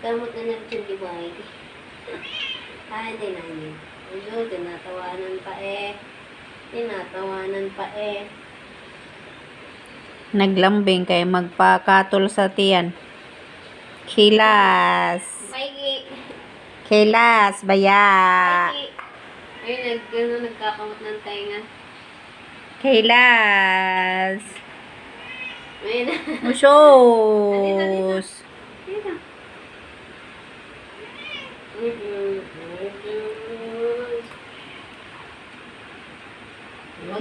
Kamot na nagtindi ba ay? Hindi na yun. Ayun, tinatawanan pa eh. Tinatawanan pa eh. Naglambing kay magpakatol sa tiyan. Kilas. Paigi. Kilas, baya. Paigi. Ayun, nagkakamot ng tainga. Kilas. Ayun na. Usos. Dito.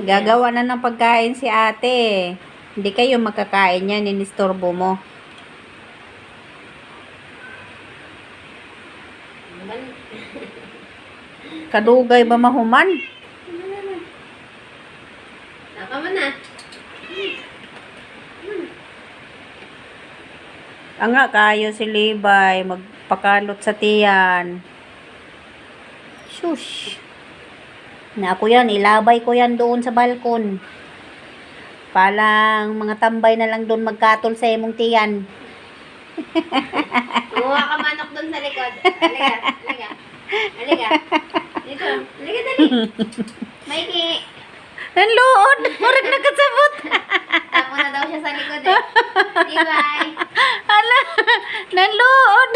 Gagawa na ng pagkain si ate. Hindi kayo makakain yan, inistorbo mo. Kadugay ba mahuman? Naka mo na. Anga kayo si Libay, magpakalot sa tiyan. Shush. Na ako yan, ilabay ko yan doon sa balkon. Palang mga tambay na lang doon magkatol sa imong tiyan. Kumuha ka manok doon sa likod. Halika, halika. Halika. Dito. Halika, dali. Mikey. Ang lood! Marag nakasabot! Tapo na daw siya sa likod eh. Bye. Ala! Nalood!